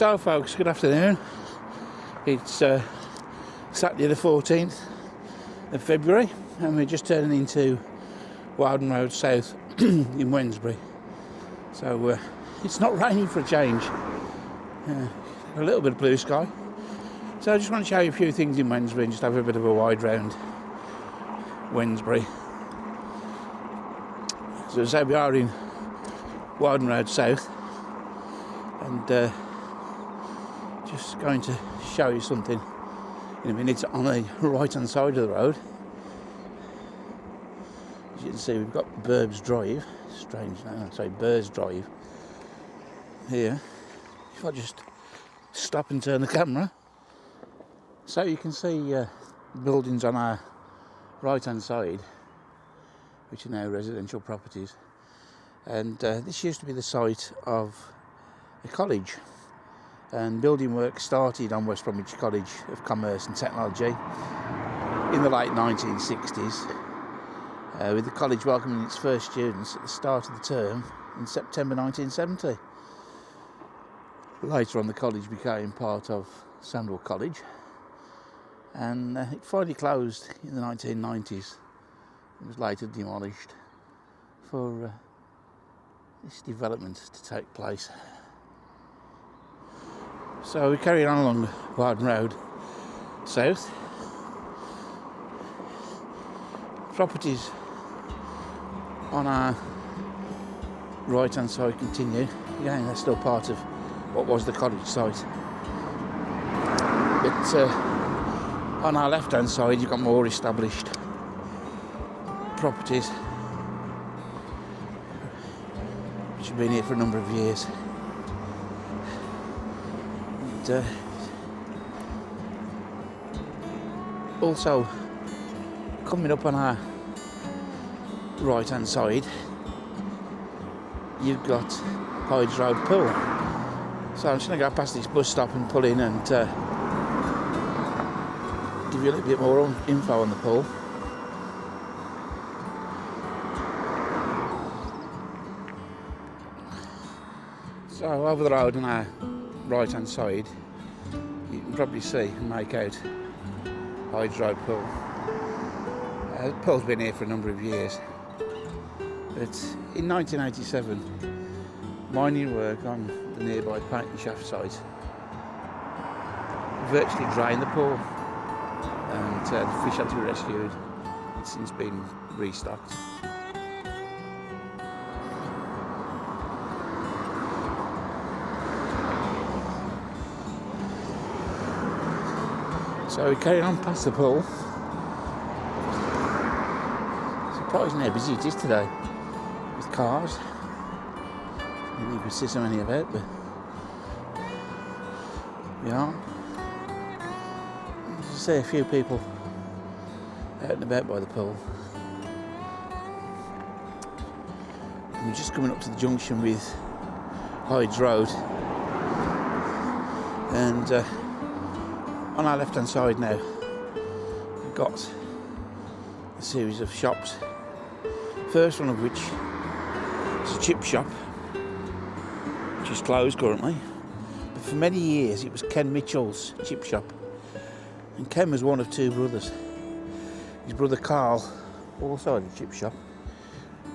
So folks, good afternoon. It's Saturday the 14th of February and we're just turning into Woden Road South in Wednesbury. So it's not raining for a change. A little bit of blue sky. So I just want to show you a few things in Wednesbury and just have a bit of a wide round Wednesbury. So as I say, we are in Woden Road South and just going to show you something in a minute on the right hand side of the road. As you can see, we've got Burbs Drive, strange name, sorry, Burrs Drive here. If I just stop and turn the camera, so you can see buildings on our right hand side, which are now residential properties, and this used to be the site of a college, and building work started on West Bromwich College of Commerce and Technology in the late 1960s, with the college welcoming its first students at the start of the term in September 1970. Later on, the college became part of Sandwell College, and it finally closed in the 1990s. It was later demolished for this development to take place. So we carry on along Hydes Road South. Properties on our right hand side continue. Again, they're still part of what was the college site. But on our left hand side you've got more established properties which have been here for a number of years. And also coming up on our right hand side you've got Hydes Road Pool. So I'm just going to go past this bus stop and pull in and give you a little bit more info on the pool. So over the road on our right hand side you can probably see and make out Hydes Road Pool. The pool's been here for a number of years, but in 1987 mining work on the nearby painting shaft site virtually drained the pool, and the fish had to be rescued. It's since been restocked. So we carry on past the pool. Surprisingly how busy it is today with cars. I didn't think you could see so many about, but yeah. You see a few people out and about by the pool. And we're just coming up to the junction with Hydes Road, and on our left hand side now we've got a series of shops. First one of which is a chip shop, which is closed currently, but for many years it was Ken Mitchell's chip shop, and Ken was one of two brothers. His brother Carl also had a chip shop,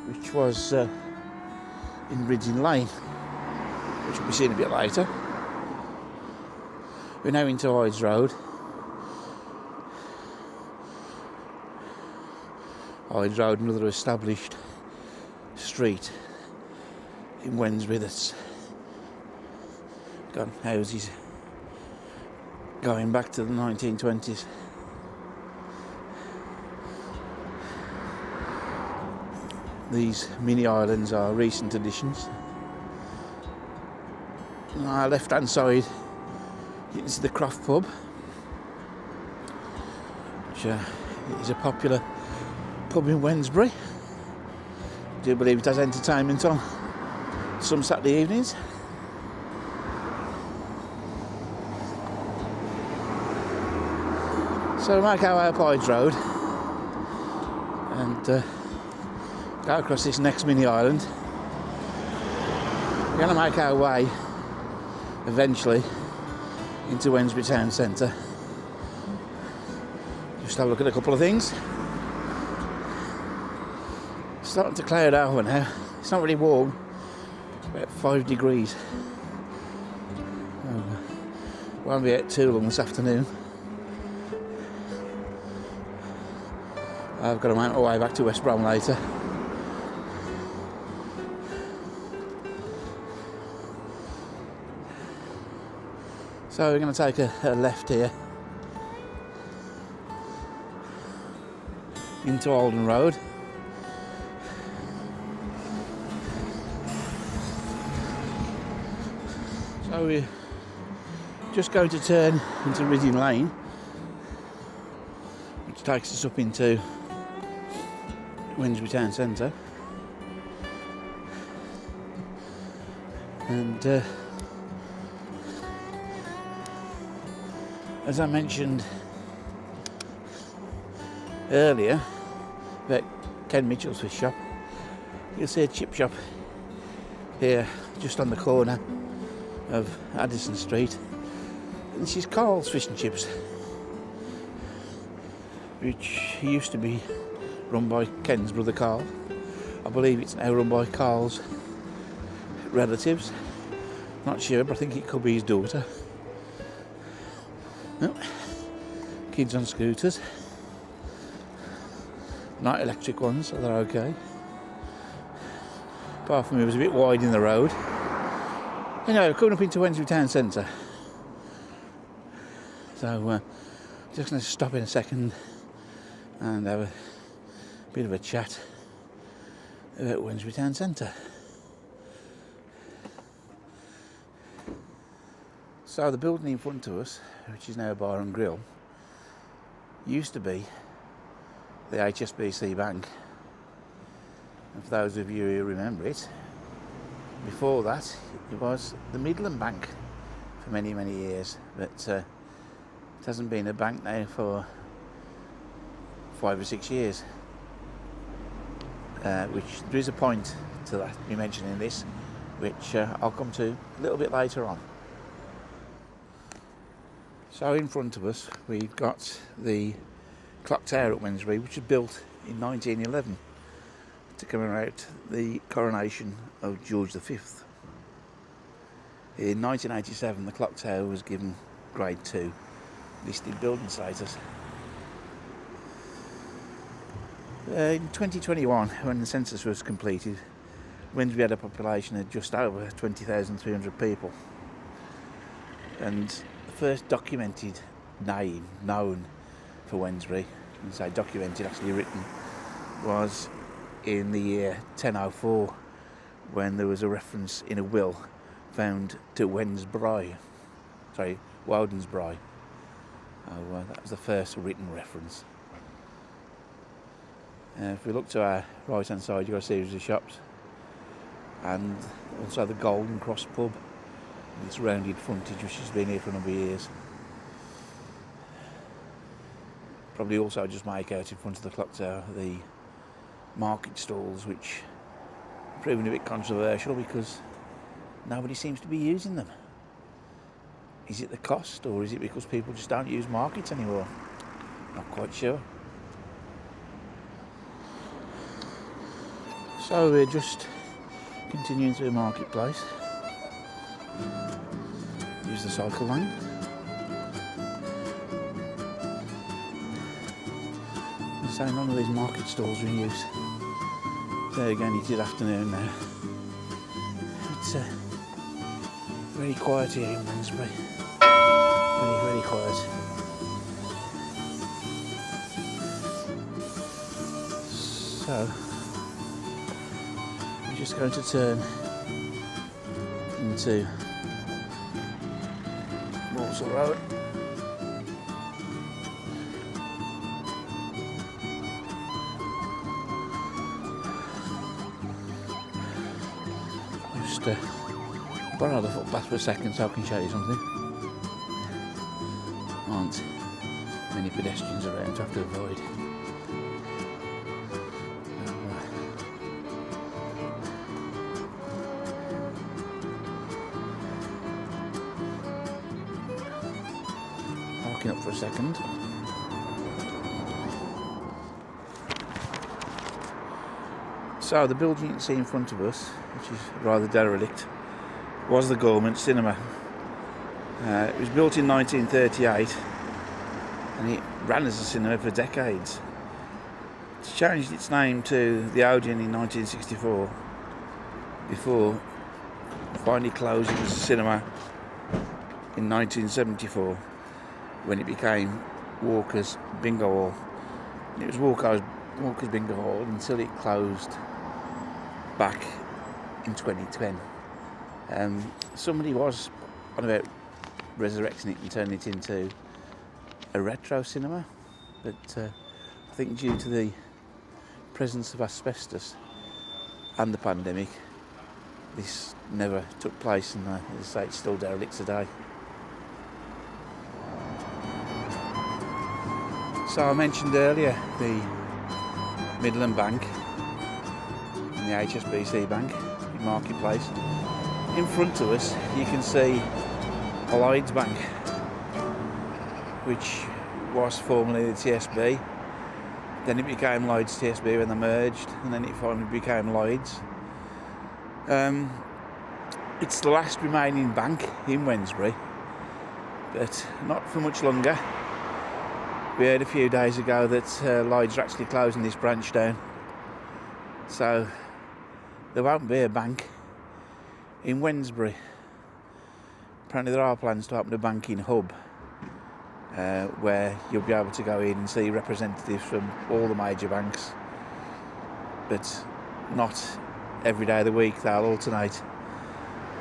which was in Ridging Lane, which we'll be seeing a bit later. We're now into Hydes Road. Hydes Road, another established street in Wednesbury that's got houses going back to the 1920s. These mini islands are recent additions. On our left hand side you can see the Croft pub, which is a popular pub in Wednesbury. I do believe it has entertainment on some Saturday evenings. So we make our way up Hydes Road and go across this next mini island. We're going to make our way eventually into Wednesbury town centre. Just have a look at a couple of things. It's starting to cloud over now. It's not really warm, about 5 degrees. Won't be out too long this afternoon. I've got to make my way back to West Brom later. So we're going to take a left here into Hydes Road. So we're just going to turn into Reading Lane, which takes us up into Wednesbury town centre. And as I mentioned earlier about Ken Mitchell's fish shop, you'll see a chip shop here just on the corner of Addison Street. And this is Carl's Fish and Chips, which used to be run by Ken's brother Carl. I believe it's now run by Carl's relatives. Not sure, but I think it could be his daughter. Oh, kids on scooters, not electric ones, so they're okay. Apart from it was a bit wide in the road. Anyway, we're coming up into Wednesbury town centre. So just going to stop in a second and have a bit of a chat about Wednesbury town centre. So the building in front of us, which is now a bar and grill, used to be the HSBC Bank. And for those of you who remember it, before that it was the Midland Bank for many, many years. But it hasn't been a bank now for 5 or 6 years. Which there is a point to that, me mentioning this, which I'll come to a little bit later on. So in front of us we've got the clock tower at Wednesbury, which was built in 1911 to commemorate the coronation of George V. In 1987 the clock tower was given grade 2 listed building status. In 2021, when the census was completed, Wednesbury had a population of just over 20,300 people, and the first documented name known for Wednesbury, and say documented, actually written, was in the year 1004, when there was a reference in a will found to Wednesbury, Wodensbury. That was the first written reference. If we look to our right hand side, you've got a series of shops, and also the Golden Cross pub, with its rounded frontage, which has been here for a number of years. Probably also just make out in front of the clock tower the market stalls, which are proving a bit controversial because nobody seems to be using them. Is it the cost, or is it because people just don't use markets anymore? Not quite sure. So we're just continuing through the marketplace. Use the cycle lane. So none of these market stalls are in use. There again, it is afternoon now. It's very quiet here in Wednesbury. Very, very quiet. So we're just going to turn into Hydes Road. Just borrow the footpath for a second so I can show you something. Aren't many pedestrians around to have to avoid. a second. So the building you can see in front of us, which is rather derelict, was the government cinema. It was built in 1938 and it ran as a cinema for decades. It's changed its name to the Odeon in 1964 before finally closing as a cinema in 1974 when it became Walker's Bingo Hall. And it was Walker's Bingo Hall until it closed back in 2010. Somebody was on about resurrecting it and turning it into a retro cinema, but I think due to the presence of asbestos and the pandemic, this never took place, and as I say, it's still derelict today. So I mentioned earlier the Midland Bank and the HSBC Bank in Marketplace. In front of us you can see a Hydes Bank, which was formerly the TSB. Then it became Hydes TSB when they merged, and then it finally became Hydes. It's the last remaining bank in Wednesbury, but not for much longer. We heard a few days ago that Hydes are actually closing this branch down, so there won't be a bank in Wednesbury. Apparently there are plans to open a banking hub where you'll be able to go in and see representatives from all the major banks, but not every day of the week. They'll alternate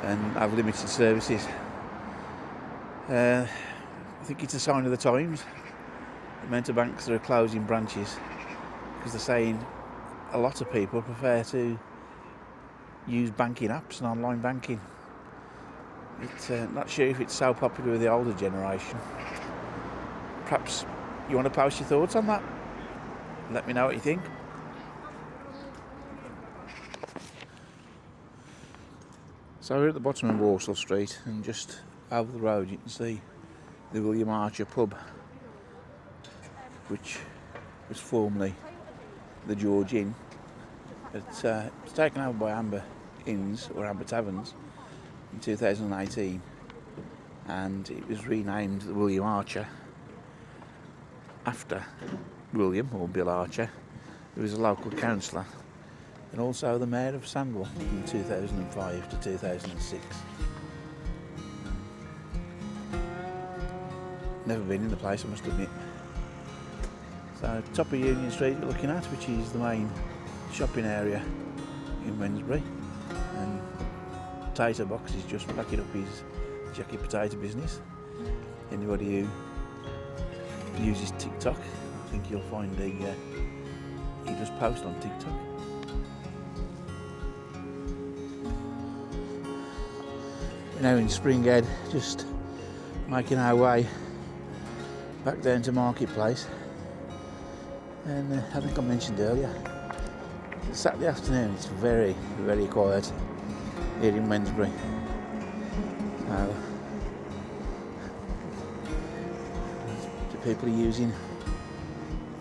and have limited services. I think it's a sign of the times, the amount of banks that are closing branches, because they're saying a lot of people prefer to use banking apps and online banking. It's not sure if it's so popular with the older generation. Perhaps you want to post your thoughts on that? Let me know what you think. So we're at the bottom of Walsall Street, and just over the road you can see the William Archer pub, which was formerly the George Inn. It was taken over by Amber Inns, or Amber Taverns, in 2018, and it was renamed the William Archer after William, or Bill Archer, who was a local councillor and also the Mayor of Sandwell from 2005 to 2006. Never been in the place, I must admit. So top of Union Street you're looking at, which is the main shopping area in Wednesbury, and Potato Box is just packing up his jacket potato business. Anybody who uses TikTok, I think you'll find he does post on TikTok. We're now in Springhead, just making our way back down to Marketplace, and I think I mentioned earlier, Saturday afternoon it's very, very quiet here in Wednesbury. So the people are using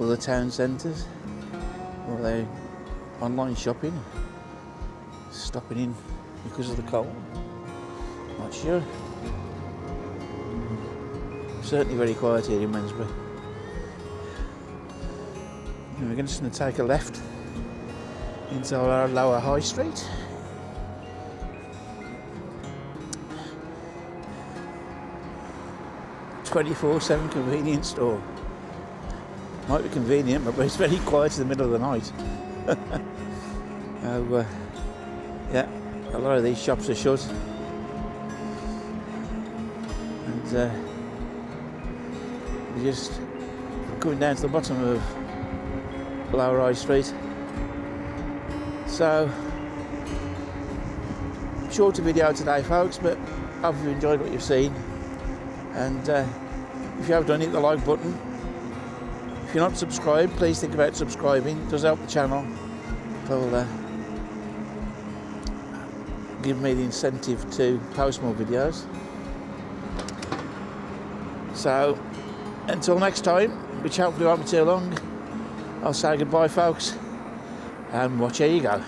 other town centres, or they're online shopping, stopping in because of the cold. Not sure. Certainly very quiet here in Wednesbury. And we're just going to take a left into our lower High Street. "24/7 convenience store." Might be convenient, but it's very quiet in the middle of the night. Yeah, a lot of these shops are shut. And we're just going down to the bottom of Lower High Street. So, shorter video today, folks, but I hope you've enjoyed what you've seen. And if you have done, hit the like button. If you're not subscribed, please think about subscribing. It does help the channel. It'll give me the incentive to post more videos. So, until next time, which hopefully won't be too long, I'll say goodbye, folks, and watch how you go.